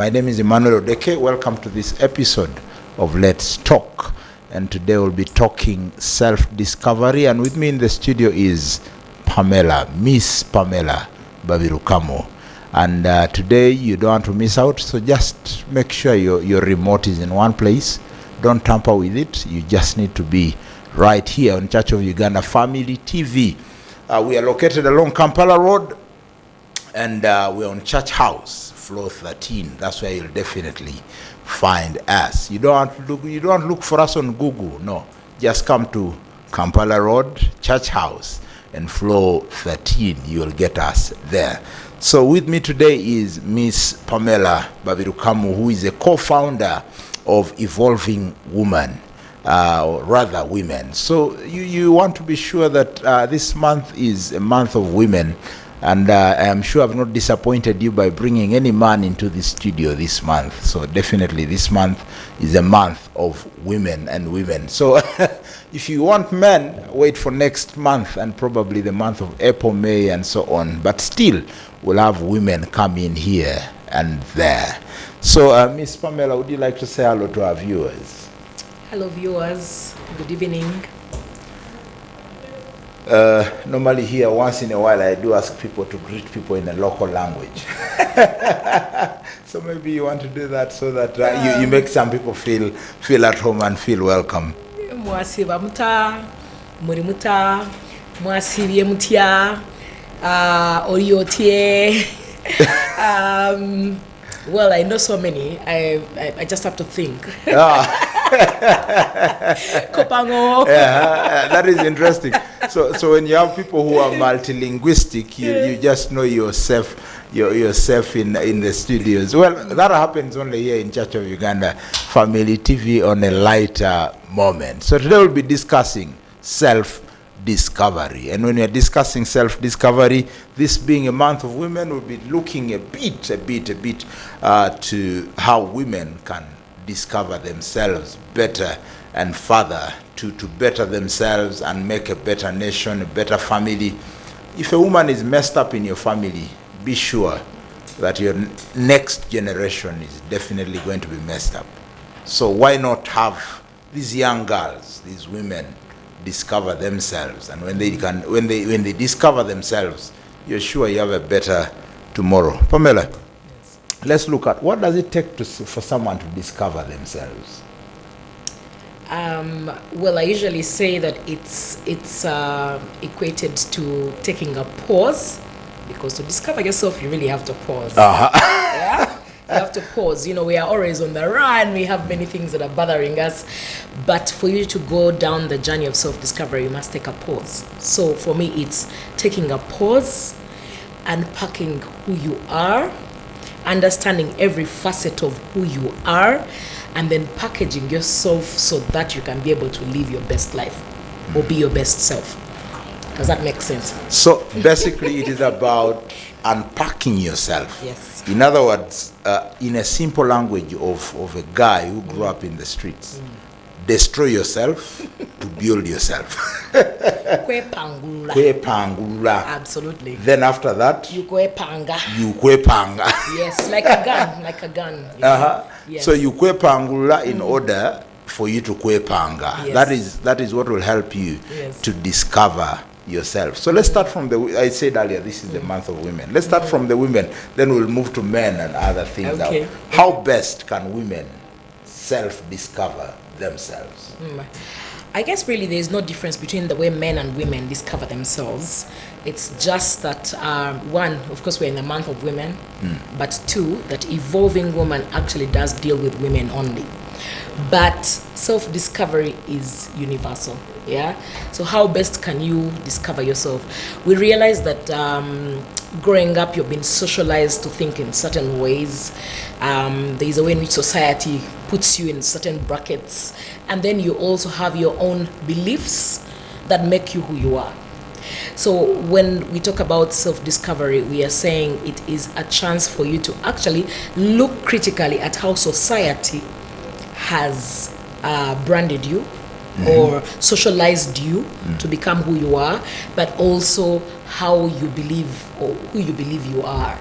My name is Emmanuel Odeke. Welcome to this episode of Let's Talk. And today we'll be talking self-discovery. And with me in the studio is Miss Pamela Babirukamu. And today you don't want to miss out, so just make sure your remote is in one place. Don't tamper with it. You just need to be right here on Church of Uganda Family TV. We are located along Kampala Road, and we're on Church House, floor 13. That's where you'll definitely find us. You don't look for us on Google. No, just come to Kampala Road, Church House, and floor 13. You will get us there. So with me today is Miss Pamela Babirukamu, who is a co-founder of Evolving Women. Or rather women. So you want to be sure that this month is a month of women, and I am sure I've not disappointed you by bringing any man into the studio this month. So definitely this month is a month of women and women. So if you want men, wait for next month and probably the month of April, May, and so on. But still, we'll have women come in here and there. So Miss Pamela, would you like to say hello to our viewers? Hello viewers, good evening. Normally here, once in a while, I do ask people to greet people in a local language. So maybe you want to do that so that you make some people feel at home and feel welcome. Mwasiba muta, muri muta, mwasibye mutia, oriotie. Well, I know so many. I just have to think. Kopango. Yeah, that is interesting. So when you have people who are multilinguistic, you just know yourself in the studios. Well, that happens only here in Church of Uganda Family TV on a lighter moment. So today we'll be discussing self-discovery. And when we are discussing self-discovery, this being a month of women, we'll be looking a bit to how women can discover themselves better and further to better themselves and make a better nation, a better family. If a woman is messed up in your family, be sure that your next generation is definitely going to be messed up. So why not have these young girls, these women, discover themselves? And when they discover themselves, you're sure you have a better tomorrow. Pamela, yes. Let's look at what does it take for someone to discover themselves. Well, I usually say that it's equated to taking a pause, because to discover yourself, you really have to pause. Yeah? You have to pause. You know, we are always on the run. We have many things that are bothering us. But for you to go down the journey of self-discovery, you must take a pause. So for me, it's taking a pause, unpacking who you are, understanding every facet of who you are, and then packaging yourself so that you can be able to live your best life or be your best self. Does that make sense? So basically it is about unpacking yourself. Yes. In other words, in a simple language of a guy who grew up in the streets, destroy yourself to build yourself. Kwepangula. Kwepangula. Absolutely. Then after that, you kwepanga. You kwepanga. Yes, like a gun. Yes. So you kwepangula in order for you to kwepanga. Yes. That is what will help you to discover yourself. So let's start from I said earlier, this is the month of women. Let's start from the women, then we'll move to men and other things. Okay. How best can women self-discover themselves? I guess really there is no difference between the way men and women discover themselves. It's just that one, of course, we're in the month of women, but two, that Evolving Woman actually does deal with women only. But self-discovery is universal. Yeah. So how best can you discover yourself? We realize that growing up, you've been socialized to think in certain ways. There is a way in which society puts you in certain brackets, and then you also have your own beliefs that make you who you are. So when we talk about self-discovery, we are saying it is a chance for you to actually look critically at how society has branded you or socialized you to become who you are, but also how you believe or who you believe you are.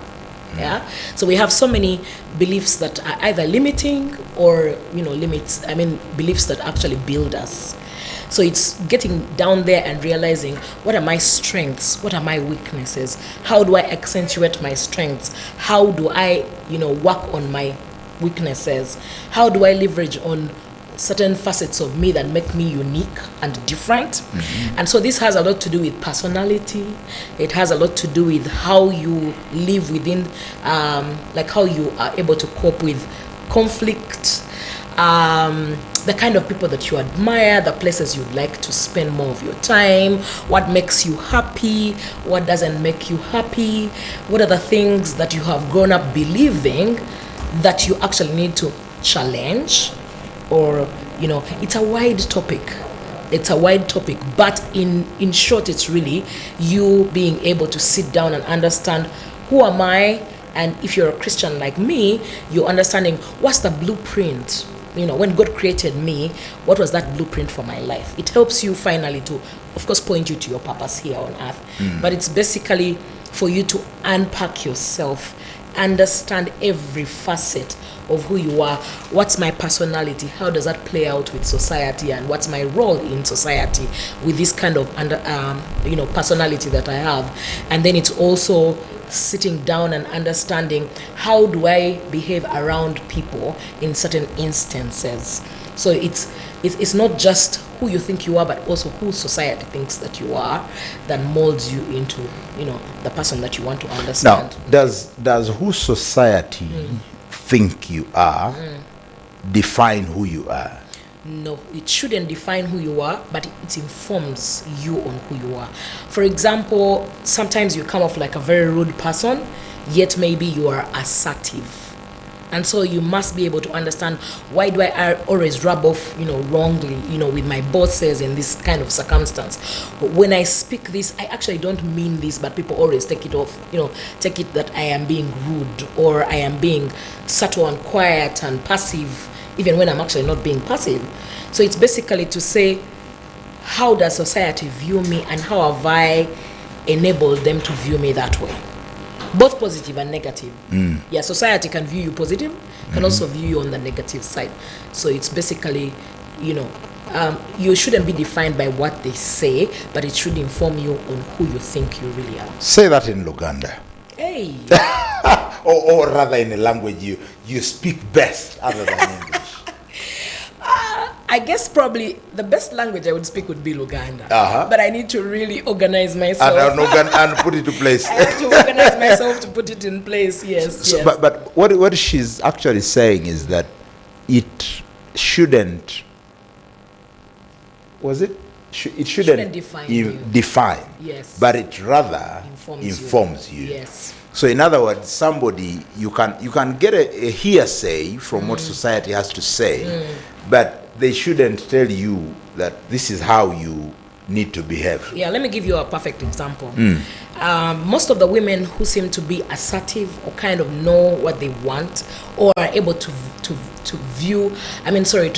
Yeah. So we have so many beliefs that are either limiting or, beliefs that actually build us. So it's getting down there and realizing, what are my strengths? What are my weaknesses? How do I accentuate my strengths? How do I, work on my weaknesses? How do I leverage on certain facets of me that make me unique and different? And so this has a lot to do with personality. It has a lot to do with how you live within, like how you are able to cope with conflict, the kind of people that you admire, the places you'd like to spend more of your time, what makes you happy, what doesn't make you happy, what are the things that you have grown up believing that you actually need to challenge. Or, it's a wide topic. It's a wide topic, but in short, it's really you being able to sit down and understand, who am I? And if you're a Christian like me, you're understanding, what's the blueprint? When God created me, what was that blueprint for my life? It helps you finally to, of course, point you to your purpose here on earth. But it's basically for you to unpack yourself, understand every facet of who you are. What's my personality? How does that play out with society? And what's my role in society with this kind of personality that I have? And then it's also sitting down and understanding, how do I behave around people in certain instances? So it's not just who you think you are, but also who society thinks that you are, that molds you into the person that you want to understand. Now, does who society think you are define who you are? No, it shouldn't define who you are, but it informs you on who you are. For example, sometimes you come off like a very rude person, yet maybe you are assertive. And so you must be able to understand, why do I always rub off, wrongly, with my bosses in this kind of circumstance? When I speak this, I actually don't mean this, but people always take it off, take it that I am being rude, or I am being subtle and quiet and passive, even when I'm actually not being passive. So it's basically to say, how does society view me, and how have I enabled them to view me that way? Both positive and negative. Yeah, society can view you positive, can also view you on the negative side. So it's basically, you shouldn't be defined by what they say, but it should inform you on who you think you really are. Say that in Luganda. Hey. or rather in a language you speak best other than English. I guess probably the best language I would speak would be Luganda. But I need to really organize myself. And put it to place. I have to organize myself to put it in place, yes. So, yes. But what she's actually saying is that it shouldn't... It shouldn't define. Yes. But it rather informs you. Yes. So in other words, somebody, you can get a hearsay from what society has to say, but they shouldn't tell you that this is how you need to behave. Yeah, let me give you a perfect example. Most of the women who seem to be assertive or kind of know what they want, or are able to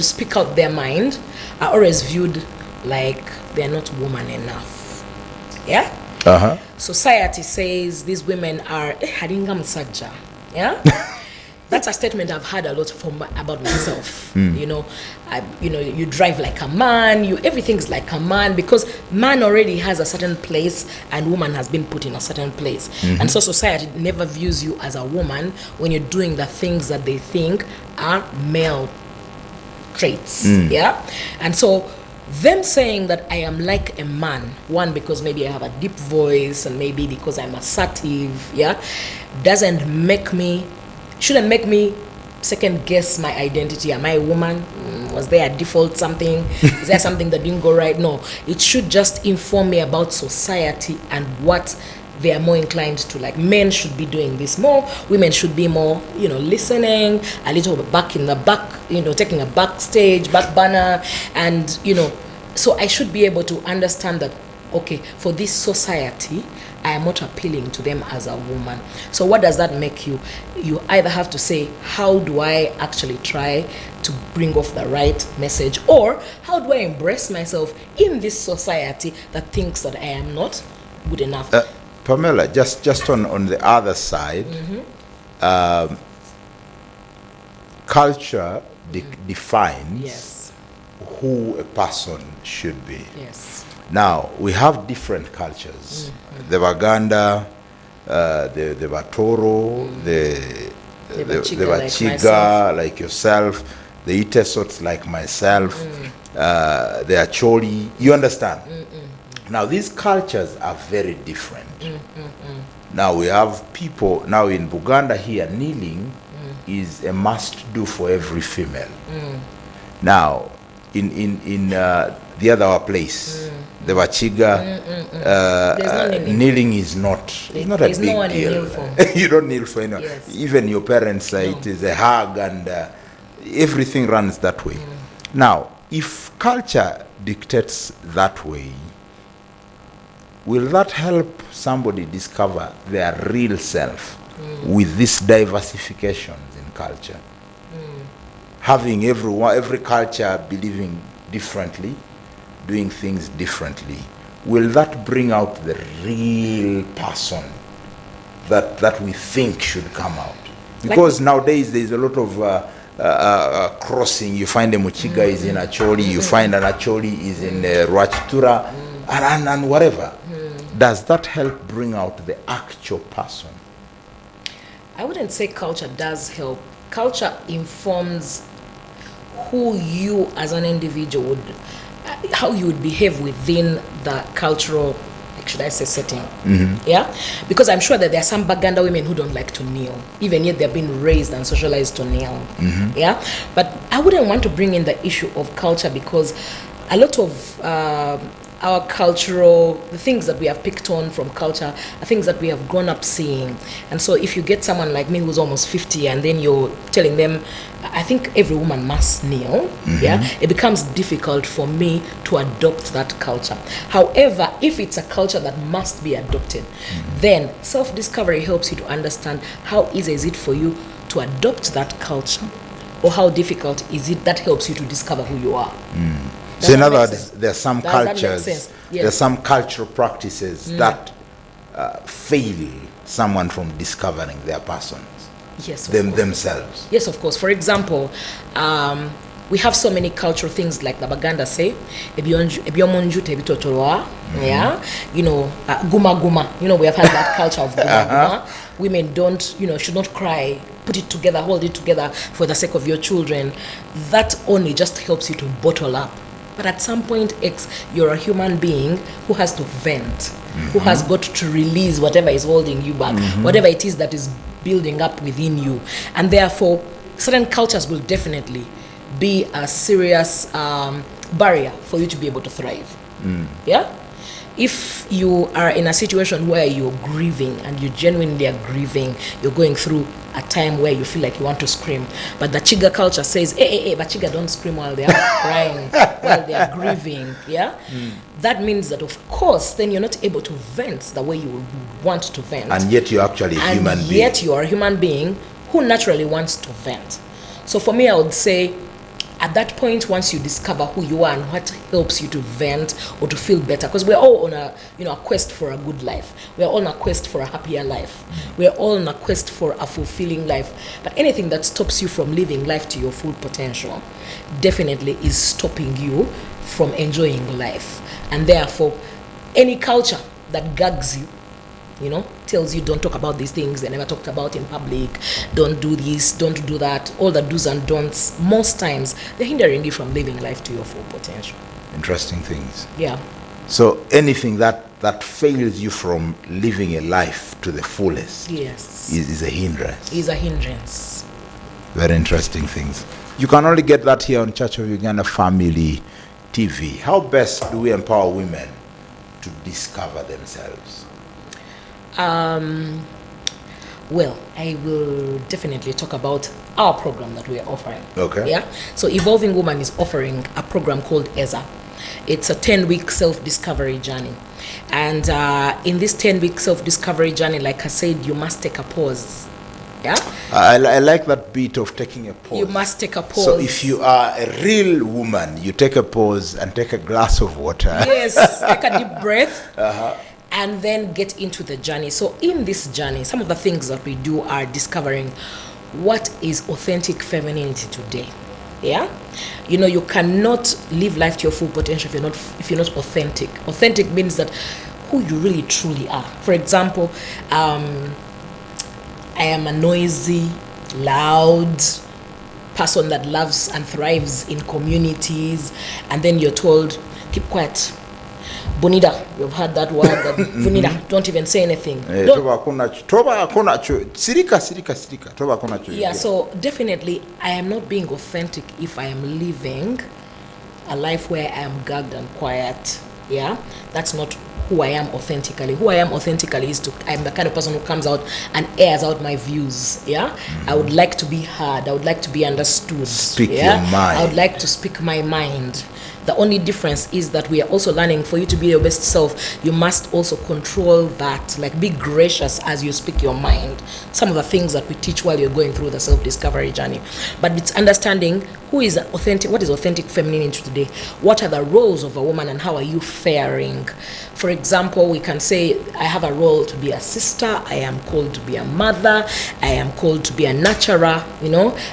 speak out their mind, are always viewed like they're not woman enough. Yeah? Society says these women are haringa musajja. Yeah? That's a statement I've heard a lot about myself. You drive like a man, everything's like a man, because man already has a certain place and woman has been put in a certain place. And so society never views you as a woman when you're doing the things that they think are male traits. Yeah? And so them saying that I am like a man, one, because maybe I have a deep voice, and maybe because I'm assertive, shouldn't make me second guess my identity. Am I a woman? Was there a default something? Is there something that didn't go right? No, it should just inform me about society and what they are more inclined to like. Men should be doing this more. Women should be more, listening, a little bit back in the back, taking a backstage, back banner. And, so I should be able to understand that, okay, for this society, I am not appealing to them as a woman. So what does that make you? You either have to say, how do I actually try to bring off the right message? Or how do I embrace myself in this society that thinks that I am not good enough? Pamela, just on the other side, culture defines Yes. who a person should be. Yes. Now, we have different cultures. The Baganda, the Batoro, the Bachiga, like yourself, the Itesots, like myself, the Acholi. You understand? Now, these cultures are very different. Now, we have people, now in Buganda here, kneeling is a must-do for every female. Now, in the other place, the Bachiga, kneeling is not a big deal. You don't kneel for anyone. Yes. Even your parents, it is a hug, and everything runs that way. Now, if culture dictates that way, will that help somebody discover their real self with these diversifications in culture? Having every culture believing differently, doing things differently, will that bring out the real person that we think should come out? Because nowadays there's a lot of crossing. You find a Muchiga is in Acholi, you find an Acholi is in Rwachitura, and whatever. Does that help bring out the actual person? I wouldn't say culture does help. Culture informs who you as an individual would, how you would behave within the cultural, should I say, setting. Yeah, because I'm sure that there are some Baganda women who don't like to kneel, even yet they've been raised and socialized to kneel. Yeah, but I wouldn't want to bring in the issue of culture, because a lot of our the things that we have picked on from culture are things that we have grown up seeing. And so if you get someone like me who's almost 50 and then you're telling them, I think every woman must kneel, yeah, it becomes difficult for me to adopt that culture. However, if it's a culture that must be adopted, then self-discovery helps you to understand how easy is it for you to adopt that culture, or how difficult is it. That helps you to discover who you are. So in other words, there are some cultures, Yes. there are some cultural practices that fail someone from discovering their persons, Yes, themselves. Yes, of course. For example, we have so many cultural things like the Baganda say, yeah, guma guma. We have had that culture of guma guma. Women don't, should not cry. Put it together, hold it together for the sake of your children. That only just helps you to bottle up. But at some point, you're a human being who has to vent, who has got to release whatever is holding you back, whatever it is that is building up within you. And therefore, certain cultures will definitely be a serious barrier for you to be able to thrive. Yeah? If you are in a situation where you're grieving and you genuinely are grieving, you're going through a time where you feel like you want to scream, but the Chiga culture says, hey, but Chiga don't scream while they are crying, while they are grieving, yeah? That means that, of course, then you're not able to vent the way you would want to vent. And yet you're actually a human being. And yet you are a human being who naturally wants to vent. So for me, I would say, at that point, once you discover who you are and what helps you to vent or to feel better, because we're all on a quest for a good life. We're all on a quest for a happier life. We're all on a quest for a fulfilling life. But anything that stops you from living life to your full potential definitely is stopping you from enjoying life. And therefore, any culture that gags you, tells you don't talk about these things they never talked about in public, don't do this, don't do that, all the do's and don'ts, most times they're hindering you from living life to your full potential. Interesting things. Yeah. So anything that fails you from living a life to the fullest, yes, is a hindrance. Is a hindrance. Very interesting things. You can only get that here on Church of Uganda Family TV. How best do we empower women to discover themselves? Well, I will definitely talk about our program that we are offering. Okay. Yeah. So Evolving Woman is offering a program called EZA. It's a 10-week self-discovery journey. And in this 10-week self-discovery journey, like I said, you must take a pause. Yeah. I like that bit of taking a pause. You must take a pause. So if you are a real woman, you take a pause and take a glass of water. Yes. Take a deep breath. and then get into the journey. So in this journey, some of the things that we do are discovering what is authentic femininity today. Yeah, you cannot live life to your full potential if you're not authentic. Authentic means that who you really truly are. For example, I am a noisy, loud person that loves and thrives in communities, and then you're told, keep quiet. Bonita, you've heard that word, that Bonita, don't even say anything. Yeah, so definitely I am not being authentic if I am living a life where I am gagged and quiet. Yeah, that's not who I am authentically. Who I am authentically is I'm the kind of person who comes out and airs out my views. Yeah, I would like to be heard. I would like to be understood. Speak your mind. I would like to speak my mind. The only difference is that we are also learning, for you to be your best self, you must also control that, like be gracious as you speak your mind. Some of the things that we teach while you're going through the self-discovery journey. But it's understanding what is authentic femininity today? What are the roles of a woman and how are you faring? For example, we can say, I have a role to be a sister, I am called to be a mother, I am called to be a nurturer,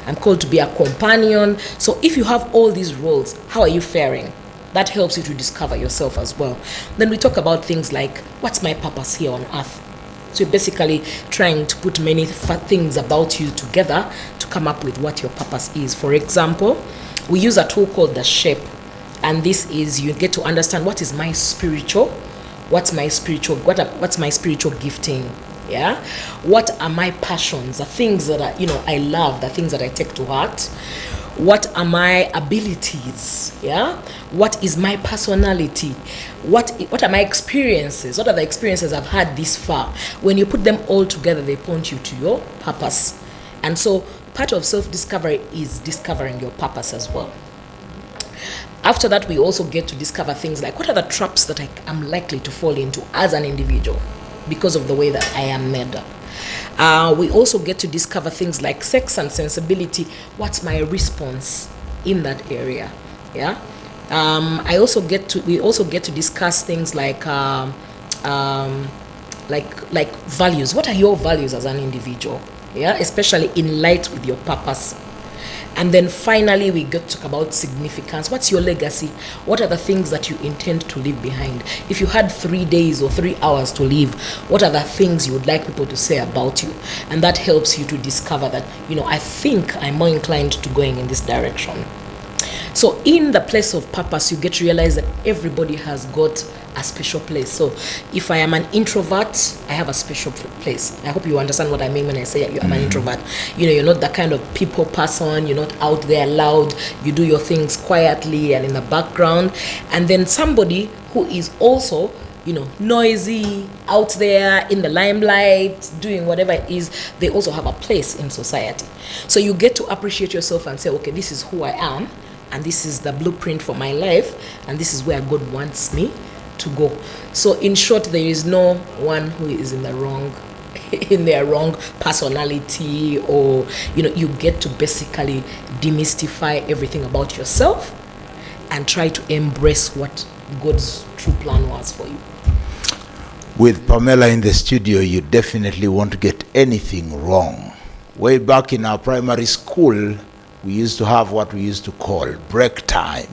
I'm called to be a companion. So if you have all these roles, how are you faring? That helps you to discover yourself as well. Then we talk about things like, what's my purpose here on earth? So you're basically trying to put many things about you together to come up with what your purpose is. For example, we use a tool called the shape. And this is, you get to understand what's my spiritual gifting. Yeah, what are my passions, the things that I love, the things that I take to heart? What are my abilities? Yeah, what is my personality? What are my experiences? What are the experiences I've had this far? When you put them all together, they point you to your purpose. And so part of self-discovery is discovering your purpose as well. After that, we also get to discover things like, what are the traps that I am likely to fall into as an individual because of the way that I am made up. We also get to discover things like sex and sensibility. What's my response in that area? Yeah. We also get to discuss things like values. What are your values as an individual? Yeah, especially in light with your purpose. And then finally, we get to talk about significance. What's your legacy? What are the things that you intend to leave behind? If you had 3 days or 3 hours to live, what are the things you would like people to say about you? And that helps you to discover that, I think I'm more inclined to going in this direction. So in the place of purpose, you get to realize that everybody has got a special place. So if I am an introvert, I have a special place. I hope you understand what I mean when I say I'm an introvert. You're not that kind of people person. You're not out there loud. You do your things quietly and in the background. And then somebody who is also noisy, out there in the limelight, doing whatever it is, they also have a place in society. So you get to appreciate yourself and say, okay, this is who I am, and this is the blueprint for my life, and this is where God wants me to go. So in short, there is no one who is in their wrong personality, or you get to basically demystify everything about yourself and try to embrace what God's true plan was for you. With Pamela in the studio, you definitely won't get anything wrong. Way back in our primary school, we used to have what we used to call break time.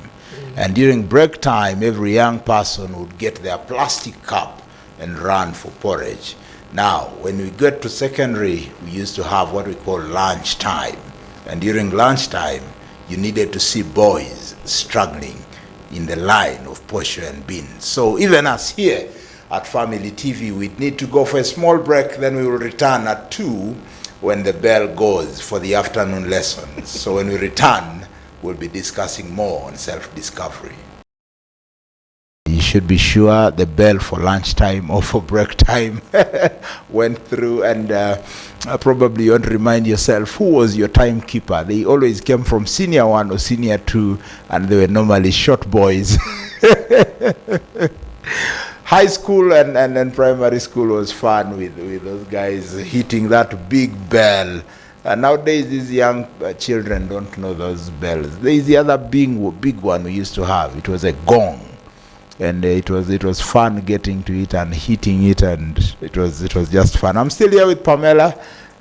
And during break time, every young person would get their plastic cup and run for porridge. Now, when we get to secondary, we used to have what we call lunch time. And during lunch time, you needed to see boys struggling in the line of posho and beans. So even us here at Family TV, we'd need to go for a small break, then we will return at 2 when the bell goes for the afternoon lessons. So when we return, we'll be discussing more on self-discovery. You should be sure the bell for lunchtime or for break time went through, and probably you want to remind yourself, who was your timekeeper? They always came from senior 1 or senior 2, and they were normally short boys. High school and primary school was fun with those guys hitting that big bell. Nowadays, these young children don't know those bells. There is the other big one we used to have. It was a gong. and it was fun getting to it and hitting it, and it was just fun. I'm still here with Pamela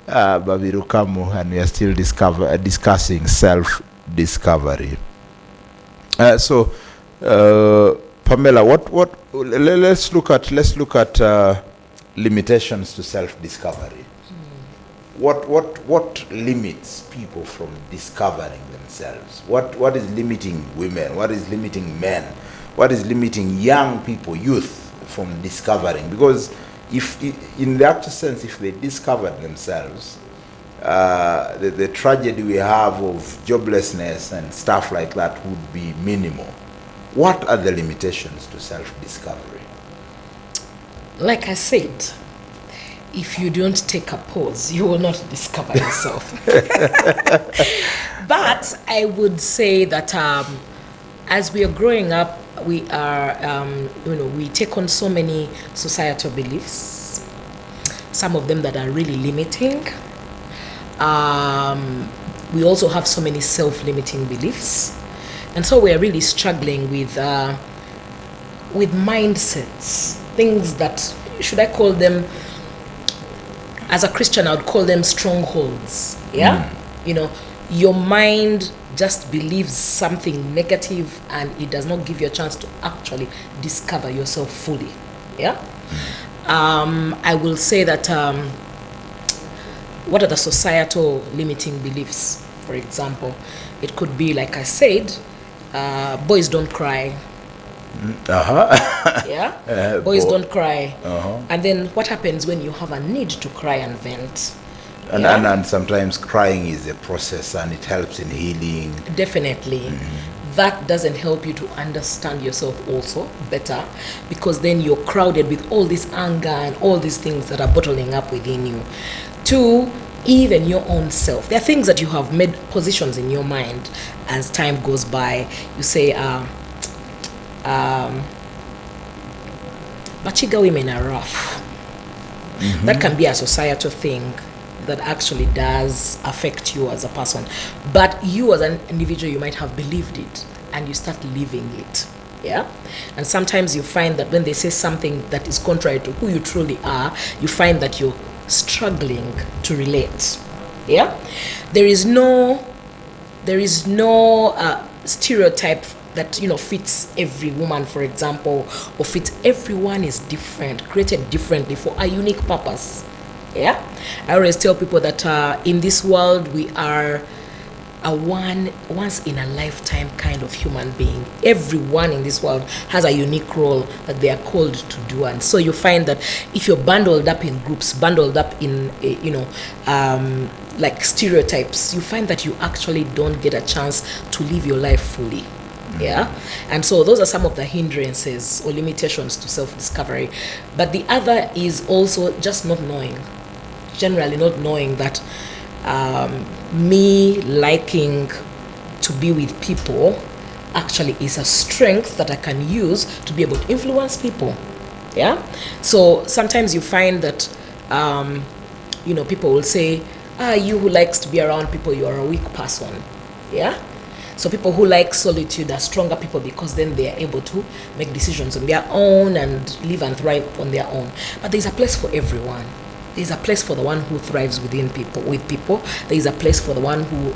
Babirukamu, and we are still discussing self-discovery. So, Pamela, let's look at limitations to self-discovery. What limits people from discovering themselves? What is limiting women? What is limiting men? What is limiting young people, youth, from discovering? Because if, in the actual sense, if they discovered themselves, the tragedy we have of joblessness and stuff like that would be minimal. What are the limitations to self-discovery? Like I said, if you don't take a pause, you will not discover yourself. But I would say that as we are growing up, we are, we take on so many societal beliefs, some of them that are really limiting. We also have so many self-limiting beliefs. And so we're really struggling with mindsets, things that, should I call them, as a Christian, I would call them strongholds. Yeah? Your mind just believes something negative, and it does not give you a chance to actually discover yourself fully. Yeah? I will say that, what are the societal limiting beliefs? For example, it could be, like I said, boys don't cry. Yeah? Boys don't cry. And then what happens when you have a need to cry and vent? And sometimes crying is a process, and it helps in healing. Definitely. That doesn't help you to understand yourself also better, because then you're crowded with all this anger and all these things that are bottling up within you. To even your own self. There are things that you have made positions in your mind as time goes by. You say, Bachiga women are rough. That can be a societal thing that actually does affect you as a person. But you as an individual, you might have believed it, and you start living it. Yeah? And sometimes you find that when they say something that is contrary to who you truly are, you find that you're struggling to relate. Yeah? There is no stereotype that fits every woman, for example, or fits everyone. Is different, created differently for a unique purpose. Yeah? I always tell people that in this world we are a once in a lifetime kind of human being. Everyone in this world has a unique role that they are called to do, and so you find that if you're bundled up in groups, bundled up in like stereotypes, you find that you actually don't get a chance to live your life fully. Yeah? And so those are some of the hindrances or limitations to self-discovery. But the other is also just not knowing, generally not knowing that me liking to be with people actually is a strength that I can use to be able to influence people. Yeah? So sometimes you find that people will say, you who likes to be around people, you are a weak person. Yeah? So people who like solitude are stronger people, because then they are able to make decisions on their own and live and thrive on their own. But there's a place for everyone. There's a place for the one who thrives with people. There's a place for the one who,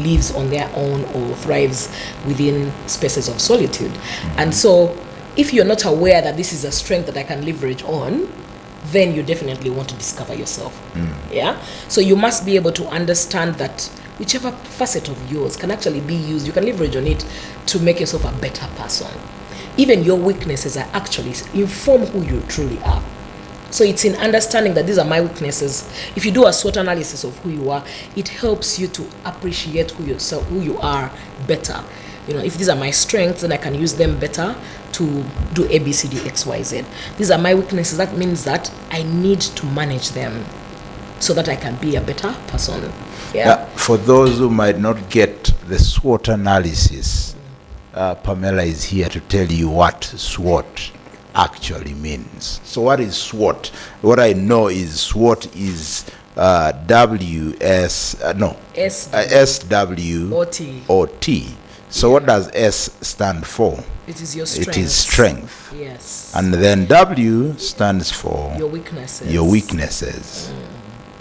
lives on their own or thrives within spaces of solitude. And so if you're not aware that this is a strength that I can leverage on, then you definitely want to discover yourself. Yeah? So you must be able to understand that whichever facet of yours can actually be used, you can leverage on it to make yourself a better person. Even your weaknesses are actually inform who you truly are. So it's in understanding that these are my weaknesses. If you do a SWOT analysis of who you are, it helps you to appreciate who you are better. If these are my strengths, then I can use them better to do A, B, C, D, X, Y, Z. These are my weaknesses. That means that I need to manage them so that I can be a better person. Yeah? For those who might not get the SWOT analysis, Pamela is here to tell you what SWOT actually means. So what is SWOT? What I know is SWOT is SWOT. So what does S stand for? It is your strength. It is strength. Yes. And then W stands for your weaknesses. Your weaknesses.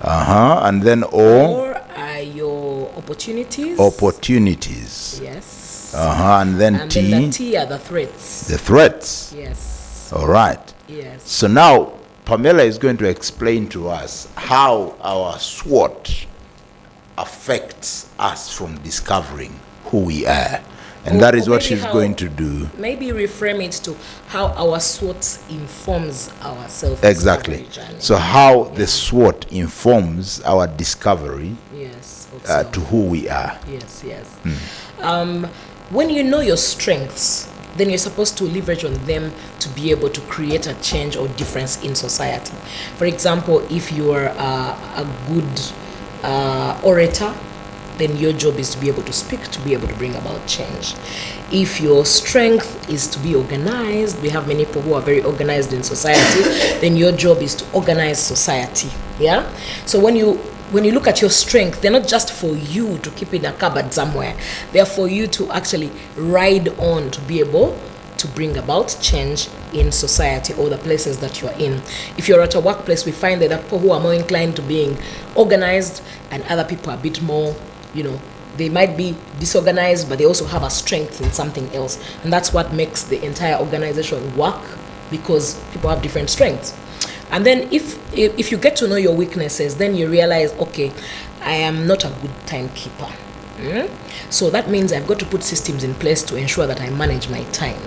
And then O. Or are your opportunities. Opportunities. Yes. And then And T. then the T are the threats. The threats. Yes. All right. Yes. So now Pamela is going to explain to us how our SWOT affects us from discovering who we are. And that is what she's going to do. Maybe reframe it to how our SWOT informs our self. Exactly. Journey. So how the SWOT informs our discovery Yes. to who we are. Yes, yes. When you know your strengths, then you're supposed to leverage on them to be able to create a change or difference in society. For example, if you're a good orator, then your job is to be able to speak, to be able to bring about change. If your strength is to be organized, we have many people who are very organized in society, then your job is to organize society. Yeah? So when you look at your strength, they're not just for you to keep in a cupboard somewhere. They're for you to actually ride on to be able to bring about change in society or the places that you're in. If you're at a workplace, we find that there are people who are more inclined to being organized and other people are a bit more, they might be disorganized, but they also have a strength in something else. And that's what makes the entire organization work, because people have different strengths. And then if you get to know your weaknesses, then you realize, okay, I am not a good timekeeper. So that means I've got to put systems in place to ensure that I manage my time.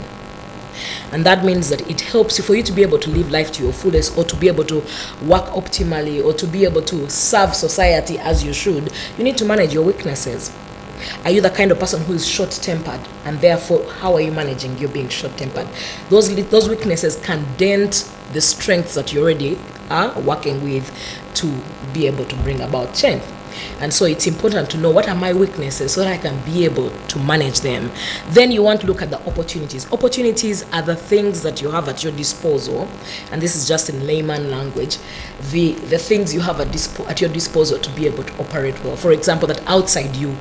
And that means that it helps you for you to be able to live life to your fullest, or to be able to work optimally, or to be able to serve society as you should. You need to manage your weaknesses. Are you the kind of person who is short-tempered, and therefore how are you managing you being short-tempered? Those weaknesses can dent the strengths that you already are working with to be able to bring about change. And so it's important to know what are my weaknesses so that I can be able to manage them. Then you want to look at the opportunities. Opportunities are the things that you have at your disposal, and this is just in layman language, the things you have at your disposal to be able to operate well. For example, that outside you,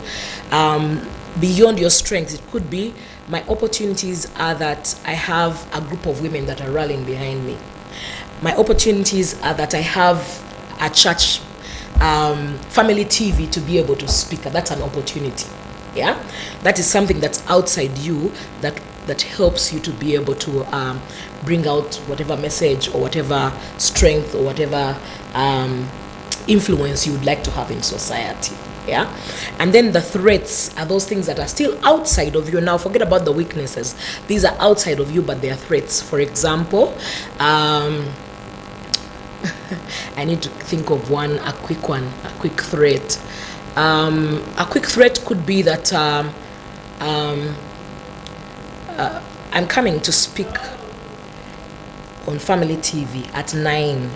beyond your strengths, it could be my opportunities are that I have a group of women that are rallying behind me. My opportunities are that I have a church family TV to be able to speak. That's an opportunity. Yeah, that is something that's outside you that helps you to be able to bring out whatever message or whatever strength or whatever influence you would like to have in society. Yeah, and then the threats are those things that are still outside of you. Now forget about the weaknesses. These are outside of you, but they are threats. For example, I need to think of a quick threat. A quick threat could be that I'm coming to speak on family TV at 9,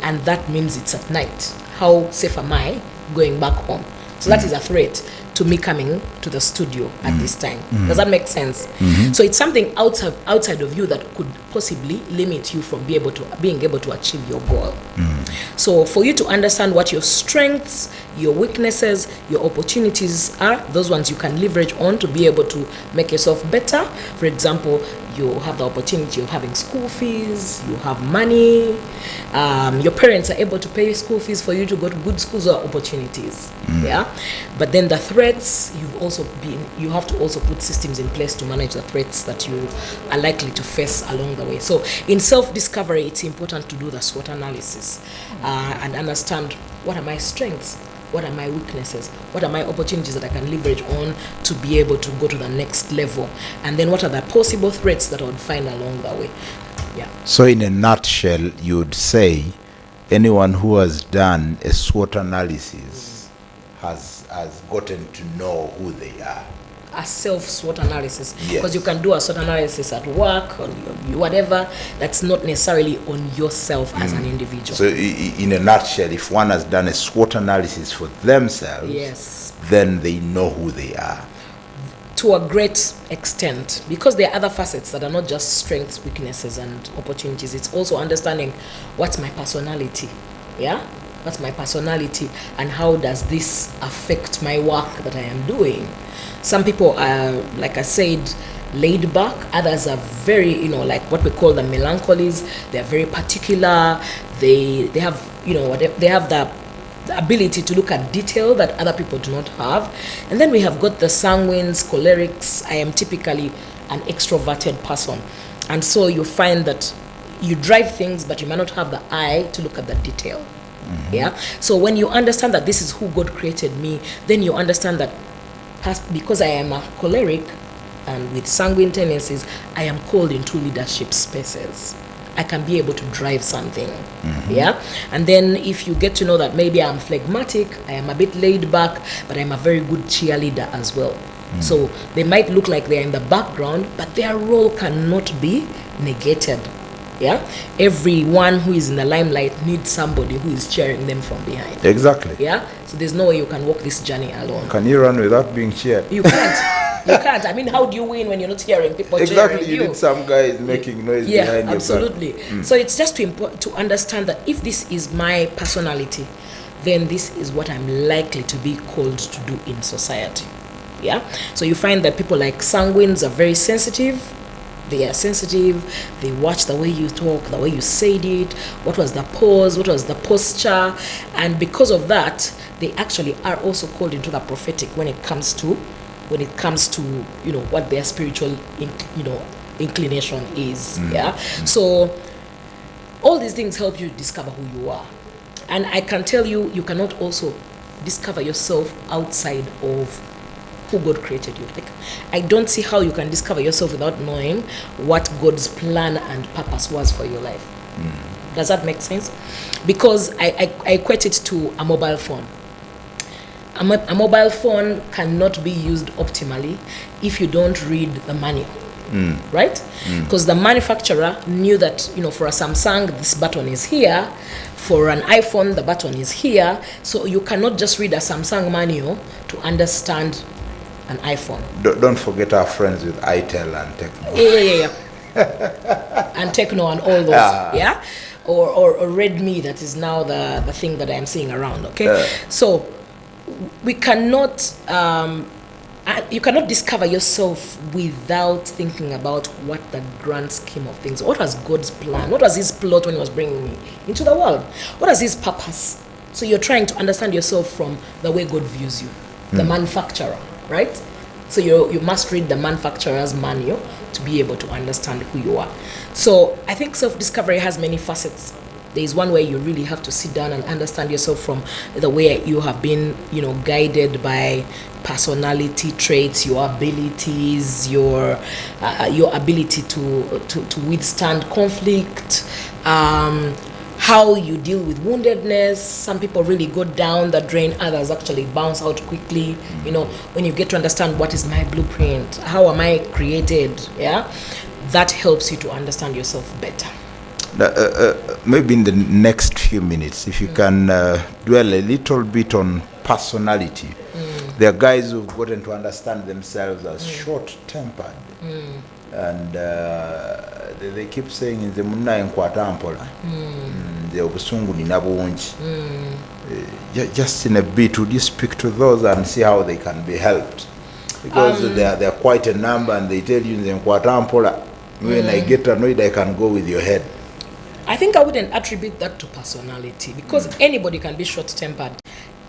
and that means it's at night. How safe am I going back home? So that is a threat to me coming to the studio at this time. Does that make sense? So it's something outside of you that could possibly limit you from being able to achieve your goal. So for you to understand what your strengths, your weaknesses, your opportunities are, those ones you can leverage on to be able to make yourself better. For example, you have the opportunity of having school fees, you have money, your parents are able to pay school fees for you to go to good schools or opportunities. Yeah, but then the threats, you have to also put systems in place to manage the threats that you are likely to face along the way. So in self-discovery, it's important to do the SWOT analysis and understand what are my strengths, what are my weaknesses, what are my opportunities that I can leverage on to be able to go to the next level, and then what are the possible threats that I would find along the way. Yeah. So in a nutshell, you would say anyone who has done a SWOT analysis has gotten to know who they are. A self-SWOT analysis. Yes. Because you can do a SWOT analysis at work or whatever, that's not necessarily on yourself as an individual. So in a nutshell, if one has done a SWOT analysis for themselves, yes, then they know who they are. To a great extent, because there are other facets that are not just strengths, weaknesses, and opportunities. It's also understanding what's my personality. Yeah? What's my personality, and how does this affect my work that I am doing? Some people are, like I said, laid back. Others are very, like what we call the melancholies. They're very particular. They have, they have the ability to look at detail that other people do not have. And then we have got the sanguines, cholerics. I am typically an extroverted person. And so you find that you drive things, but you might not have the eye to look at the detail. Yeah. So when you understand that this is who God created me, then you understand that because I am a choleric and with sanguine tendencies, I am called into leadership spaces. I can be able to drive something. Yeah. And then if you get to know that maybe I'm phlegmatic, I am a bit laid back, but I'm a very good cheerleader as well. So they might look like they're in the background, but their role cannot be negated. Yeah, everyone who is in the limelight needs somebody who is cheering them from behind. Exactly. Yeah, so there's no way you can walk this journey alone. Can you run without being cheered? You can't. You can't. I mean, how do you win when you're not hearing people Exactly. cheering you? You need some guys making noise behind you. Absolutely. So it's just to understand that if this is my personality, then this is what I'm likely to be called to do in society. Yeah. So you find that people like sanguines are very sensitive. They are sensitive. They watch the way you talk, the way you said it, what was the pose, what was the posture. And because of that, they actually are also called into the prophetic when it comes to what their spiritual inclination is. Yeah. So all these things help you discover who you are. And I can tell you, you cannot also discover yourself outside of who God created you. Like, I don't see how you can discover yourself without knowing what God's plan and purpose was for your life. Does that make sense? Because I equate it to a mobile phone. A mobile phone cannot be used optimally if you don't read the manual. Right? Because the manufacturer knew that, for a Samsung, this button is here. For an iPhone, the button is here. So you cannot just read a Samsung manual to understand an iPhone. Don't forget our friends with itel and Techno. Yeah. And Techno and all those. Yeah. Or Redmi, that is now the thing that I'm seeing around. Okay. So we cannot you cannot discover yourself without thinking about what the grand scheme of things. What was God's plan? What was his plot when he was bringing me into the world? What is his purpose? So you're trying to understand yourself from the way God views you, the manufacturer, right? So you must read the manufacturer's manual to be able to understand who you are. So I think self-discovery has many facets. There is one where you really have to sit down and understand yourself from the way you have been, guided by personality traits, your abilities, your ability to withstand conflict, how you deal with woundedness. Some people really go down the drain, others actually bounce out quickly. When you get to understand what is my blueprint, how am I created, that helps you to understand yourself better. Maybe in the next few minutes, if you can dwell a little bit on personality. There are guys who've gotten to understand themselves as short-tempered. And they keep saying in the muna enkwatampola the obusungu nina bungi. Just in a bit, would you speak to those and see how they can be helped? Because they are quite a number, and they tell you in the enkwatampola, when I get annoyed, I can go with your head. I think I wouldn't attribute that to personality, because anybody can be short-tempered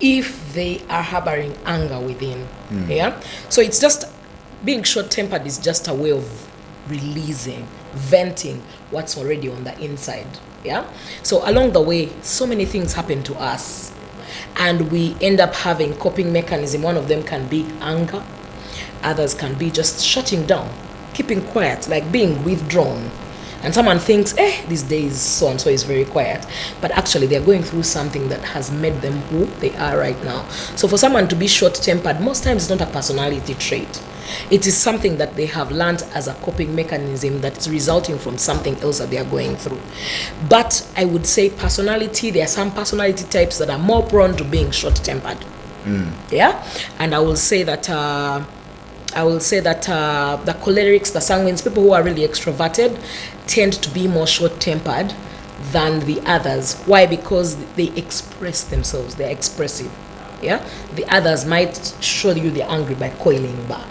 if they are harboring anger within. Yeah. So it's just being short-tempered is just a way of releasing, venting what's already on the inside. Yeah. So along the way, so many things happen to us, and we end up having coping mechanism. One of them can be anger. Others can be just shutting down, keeping quiet, like being withdrawn. And someone thinks, these days so-and-so is very quiet. But actually, they're going through something that has made them who they are right now. So for someone to be short-tempered, most times it's not a personality trait. It is something that they have learned as a coping mechanism that is resulting from something else that they are going through. But I would say personality, there are some personality types that are more prone to being short-tempered. Yeah? And I will say that the cholerics, the sanguines, people who are really extroverted, tend to be more short-tempered than the others. Why? Because they express themselves. They're expressive. Yeah. The others might show you they're angry by coiling back.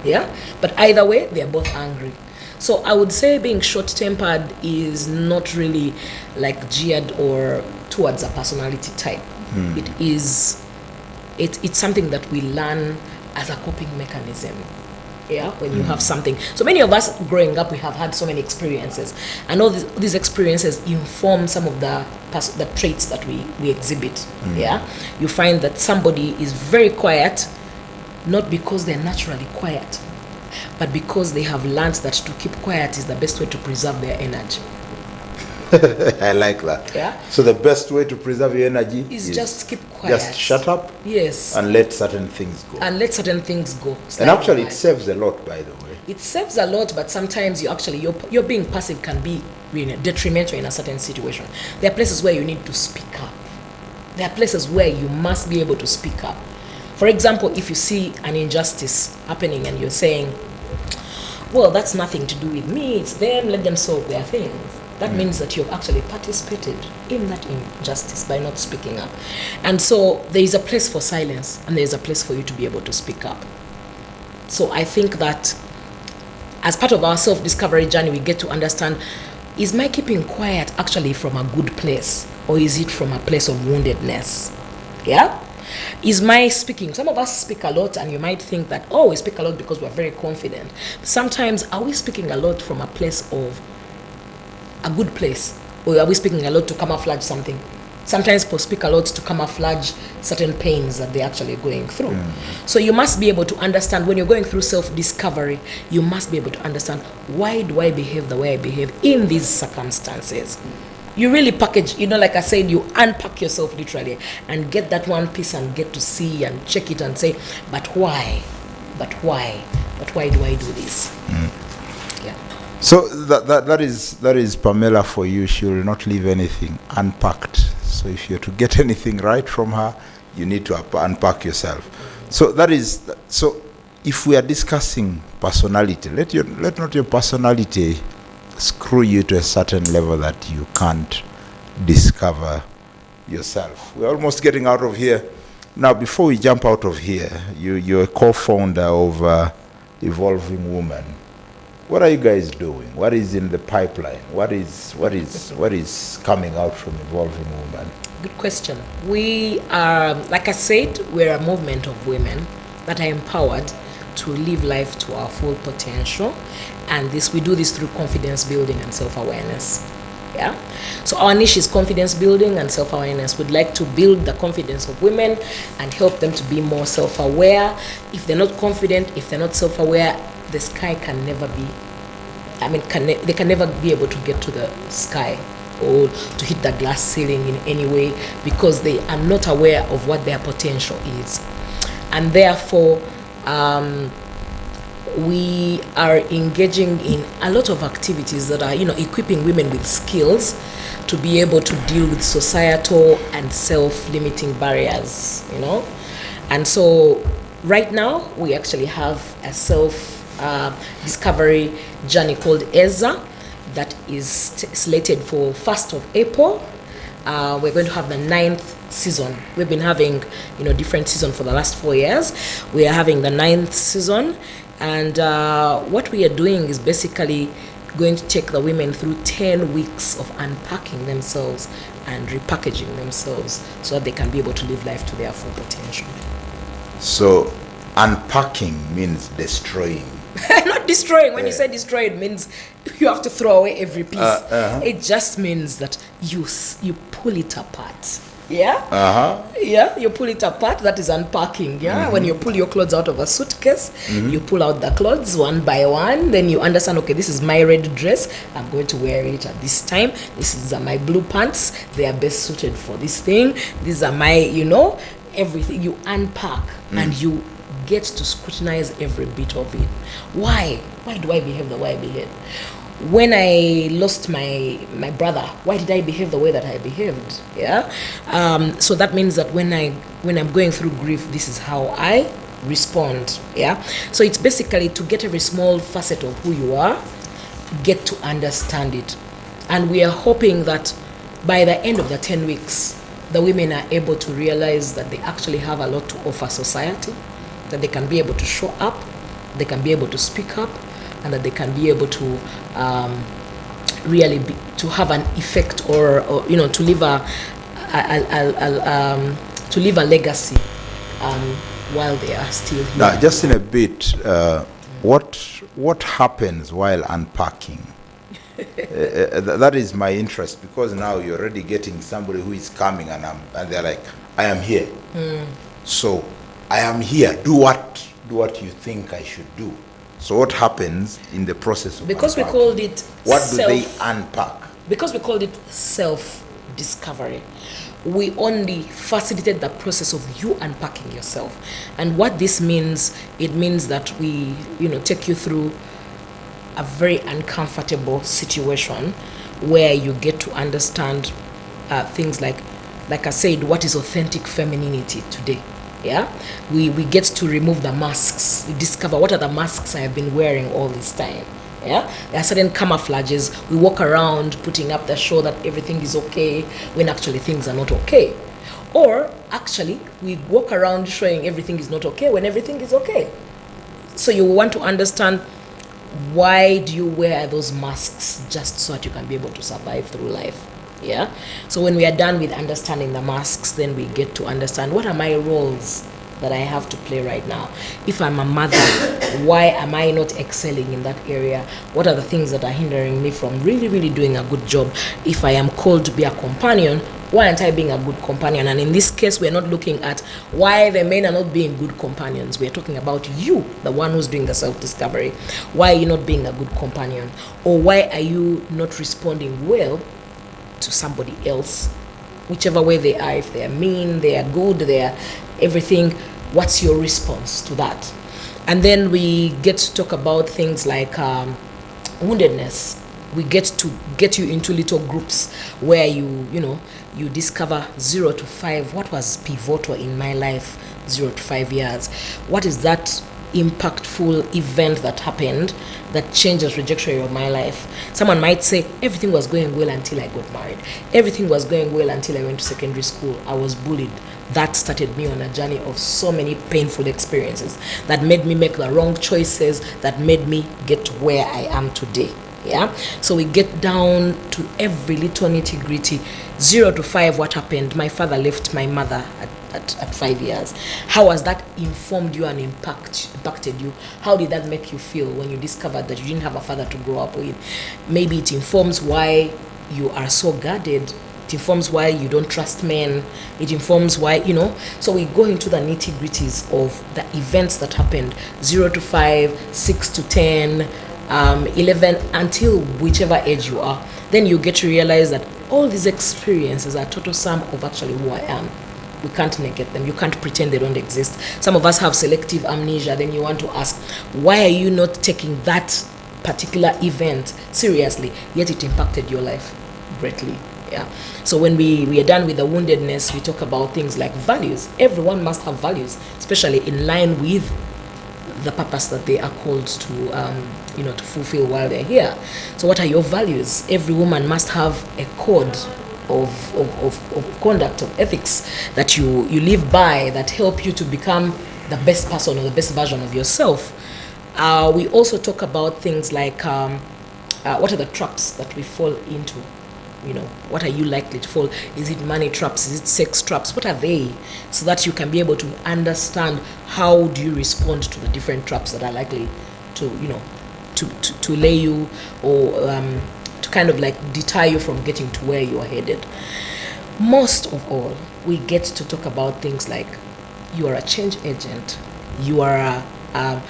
Yeah. But either way, they're both angry. So I would say being short-tempered is not really like geared or towards a personality type. It is. It's something that we learn as a coping mechanism. Yeah, when you have something. So many of us growing up, we have had so many experiences, and all these experiences inform some of the traits that we exhibit. Yeah, you find that somebody is very quiet, not because they're naturally quiet, but because they have learned that to keep quiet is the best way to preserve their energy. I like that. Yeah. So the best way to preserve your energy is just keep quiet. Just shut up. Yes. And let certain things go. And actually, it saves a lot, by the way. It saves a lot, but sometimes you're being passive can be really detrimental in a certain situation. There are places where you need to speak up. There are places where you must be able to speak up. For example, if you see an injustice happening and you're saying, well, that's nothing to do with me, it's them, let them solve their things. That means that you've actually participated in that injustice by not speaking up. And so there is a place for silence, and there is a place for you to be able to speak up. So I think that as part of our self-discovery journey, we get to understand, is my keeping quiet actually from a good place, or is it from a place of woundedness? Yeah? Is my speaking, some of us speak a lot, and you might think that, oh, we speak a lot because we're very confident. Sometimes, are we speaking a lot from a place of a good place, or are we speaking a lot to camouflage something? Sometimes people speak a lot to camouflage certain pains that they're actually going through. So you must be able to understand, when you're going through self-discovery, you must be able to understand, why do I behave the way I behave in these circumstances? You really package, like I said, you unpack yourself literally and get that one piece and get to see and check it and say, but why? But why do I do this? Yeah. So that is Pamela for you. She will not leave anything unpacked. So if you're to get anything right from her, you need to unpack yourself. So if we are discussing personality, let not your personality screw you to a certain level that you can't discover yourself. We're almost getting out of here. Now, before we jump out of here, you're a co-founder of Evolving Woman. What are you guys doing? What is in the pipeline? What is coming out from Evolving Woman? Good question. We are, like I said, we're a movement of women that are empowered to live life to our full potential, and we do this through confidence building and self-awareness. Yeah. So our niche is confidence building and self-awareness. We'd like to build the confidence of women and help them to be more self-aware. If they're not confident, if they're not self-aware, the sky can never be, they can never be able to get to the sky or to hit the glass ceiling in any way, because they are not aware of what their potential is. And therefore, we are engaging in a lot of activities that are, equipping women with skills to be able to deal with societal and self-limiting barriers, And so right now, we actually have a self-discovery journey called EZA that is slated for 1st of April. We're going to have the 9th season. We've been having, different seasons for the last 4 years. We are having the 9th season, and what we are doing is basically going to take the women through 10 weeks of unpacking themselves and repackaging themselves so that they can be able to live life to their full potential. So unpacking means destroying. Not destroying. When you say destroy, it means you have to throw away every piece. It just means that you pull it apart. Yeah. Yeah, you pull it apart. That is unpacking. Yeah. When you pull your clothes out of a suitcase, you pull out the clothes one by one. Then you understand, okay, this is my red dress. I'm going to wear it at this time. This is my blue pants. They are best suited for this thing. These are my, everything. You unpack and you get to scrutinize every bit of it. Why do I behave the way I behave? When I lost my brother, why did I behave the way that I behaved? Yeah. So that means that when I'm going through grief, this is how I respond. Yeah. So it's basically to get every small facet of who you are, get to understand it. And we are hoping that by the end of the 10 weeks, the women are able to realize that they actually have a lot to offer society, that they can be able to show up, they can be able to speak up, and that they can be able to to have an effect, or to leave a legacy while they are still here. Now, just in a bit, what happens while unpacking? That is my interest, because now you're already getting somebody who is coming and they're like, I am here. So I am here. Do what you think I should do. So what happens in the process of because unpacking? We called it what do they unpack? Because we called it self-discovery, we only facilitate the process of you unpacking yourself. And what this means, it means that we take you through a very uncomfortable situation where you get to understand things like I said, what is authentic femininity today. Yeah, we get to remove the masks. We discover what are the masks I have been wearing all this time. Yeah, there are certain camouflages. We walk around putting up the show that everything is okay when actually things are not okay. Or actually, we walk around showing everything is not okay when everything is okay. So you want to understand, why do you wear those masks? Just so that you can be able to survive through life. Yeah. So when we are done with understanding the masks, then we get to understand, what are my roles that I have to play right now? If I'm a mother, why am I not excelling in that area? What are the things that are hindering me from really, really doing a good job? If I am called to be a companion, why aren't I being a good companion? And in this case, we're not looking at why the men are not being good companions. We're talking about you, the one who's doing the self-discovery. Why are you not being a good companion? Or why are you not responding well to somebody else, whichever way they are? If they are mean, they are good, they are everything, what's your response to that? And then we get to talk about things like woundedness. We get to get you into little groups where you discover 0 to 5. What was pivotal in my life 0 to 5 years? What is that impactful event that happened that changed the trajectory of my life? Someone might say, everything was going well until I got married. Everything was going well until I went to secondary school. I was bullied. That started me on a journey of so many painful experiences that made me make the wrong choices, that made me get to where I am today. Yeah. So we get down to every little nitty gritty. 0 to 5, what happened? My father left my mother at 5 years. How has that informed you and impacted you? How did that make you feel when you discovered that you didn't have a father to grow up with? Maybe it informs why you are so guarded. It informs why you don't trust men. It informs why, So we go into the nitty gritties of the events that happened 0 to 5, 6 to 10, 11, until whichever age you are. Then you get to realize that all these experiences are total sum of actually who I am. We can't negate them. You can't pretend they don't exist. Some of us have selective amnesia. Then you want to ask, why are you not taking that particular event seriously, yet it impacted your life greatly? Yeah. So when we are done with the woundedness, we talk about things like values. Everyone must have values, especially in line with the purpose that they are called to fulfill while they're here. So what are your values? Every woman must have a code of conduct, of ethics that you live by, that help you to become the best person or the best version of yourself. We also talk about things like what are the traps that we fall into? What are you likely to fall? Is it money traps? Is it sex traps? What are they? So that you can be able to understand how do you respond to the different traps that are likely to lay you, or to kind of like deter you from getting to where you are headed. Most of all, we get to talk about things like, you are a change agent. You are a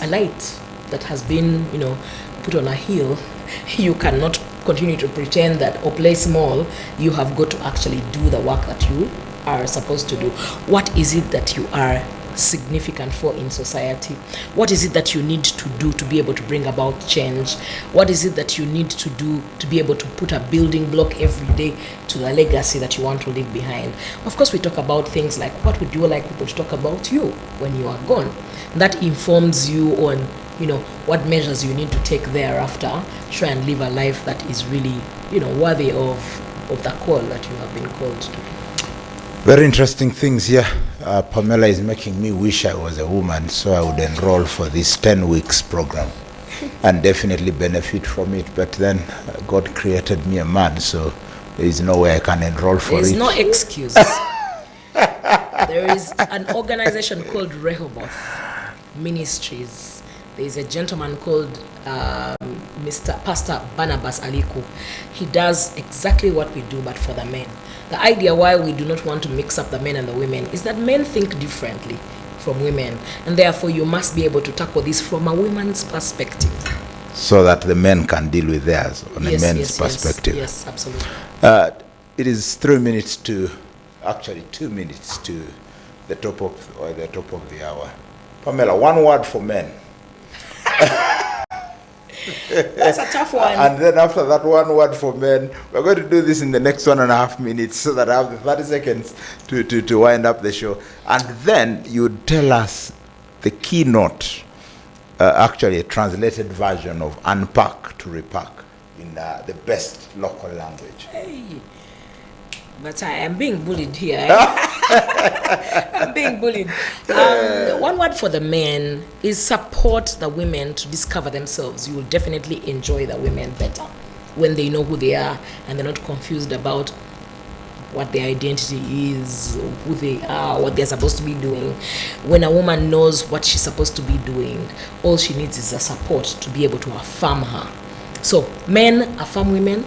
light that has been, put on a hill. You cannot continue to pretend that or play small. You have got to actually do the work that you are supposed to do. What is it that you are significant for in society? What is it that you need to do to be able to bring about change? What is it that you need to do to be able to put a building block every day to the legacy that you want to leave behind? Of course, we talk about things like, what would you like people to talk about you when you are gone? That informs you on what measures you need to take thereafter. Try and live a life that is really, worthy of the call that you have been called to. Very interesting things here. Pamela is making me wish I was a woman so I would enroll for this 10 weeks program and definitely benefit from it. But then God created me a man, so there is no way I can enroll for it. There is no excuse. There is an organization called Rehoboth Ministries. There is a gentleman called Pastor Barnabas Aliku. He does exactly what we do, but for the men. The idea why we do not want to mix up the men and the women is that men think differently from women, and therefore you must be able to tackle this from a woman's perspective. So that the men can deal with theirs on a men's perspective. Yes, absolutely. It is 2 minutes to the top of the hour. Pamela, one word for men. That's a tough one. And then after that one word for men, we're going to do this in the next 1.5 minutes so that I have the 30 seconds to wind up the show. And then you tell us the keynote, actually a translated version of unpack to repack in the best local language. Hey. But I am being bullied here. I'm being bullied. One word for the men is support the women to discover themselves. You will definitely enjoy the women better when they know who they are and they're not confused about what their identity is, who they are, what they're supposed to be doing. When a woman knows what she's supposed to be doing, all she needs is a support to be able to affirm her. So men affirm women,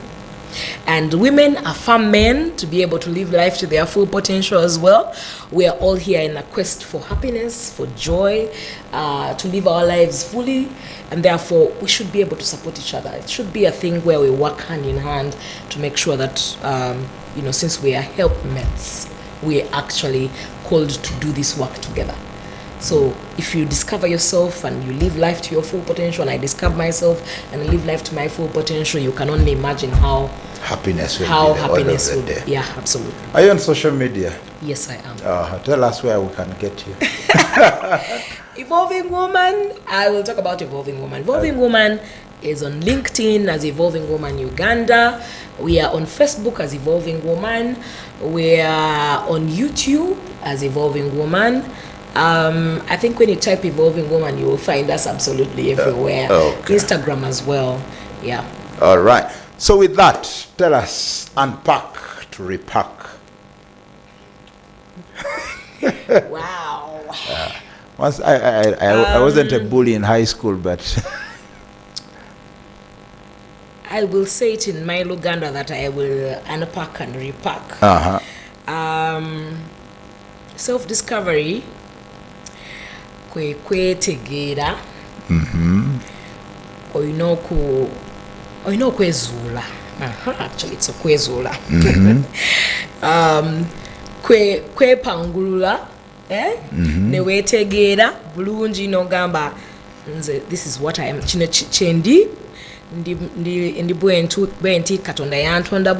and women affirm men to be able to live life to their full potential as well. We are all here in a quest for happiness, for joy, to live our lives fully, and therefore we should be able to support each other. It should be a thing where we work hand in hand to make sure that, since we are helpmates, we are actually called to do this work together. So if you discover yourself and you live life to your full potential, and I discover myself and I live life to my full potential, you can only imagine how happiness will be the order of the day. Yeah, absolutely. Are you on social media? Yes, I am. Tell us where we can get you. Evolving Woman. I will talk about Evolving Woman. Evolving Woman is on LinkedIn as Evolving Woman Uganda. We are on Facebook as Evolving Woman. We are on YouTube as Evolving Woman. I think when you type Evolving Woman, you will find us absolutely everywhere. Okay. Instagram as well. Yeah. All right. So with that, tell us, unpack to repack. Wow. Once I wasn't a bully in high school, but I will say it in my Luganda that I will unpack and repack. Self-discovery. Kwetegeera. Oyina okwezula. Actually, it's okwezula. Kwepangulula. Newetegeera bulungi n'ogamba nze this is what I am. Kino kyendi ndi bwenti Katonda yantonda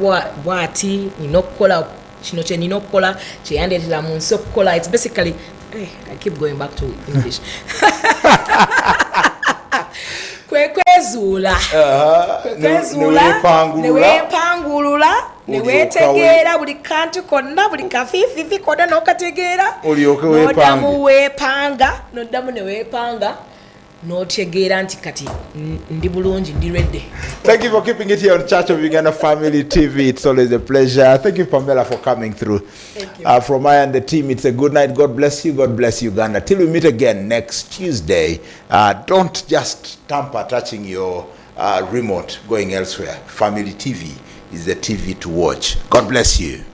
bwati nina okukola kino kye nina okukola kyeyandeetera mu nsi okukola. It's basically I keep going back to English. Kwezuula. Newepangulula. Newetegeera buli kantu konna buli kafiifiifi konna n'okategeera. N'oddamu weepanga. N'oddamu neweepanga. N'otegeera nti kati ndi bulungi ndi ready. Thank you for keeping it here on Church of Uganda Family TV. It's always a pleasure. Thank you, Pamela, for coming through. Thank you. From I and the team, it's a good night. God bless you. God bless Uganda. Till we meet again next Tuesday, don't just tamper touching your remote going elsewhere. Family TV is the TV to watch. God bless you.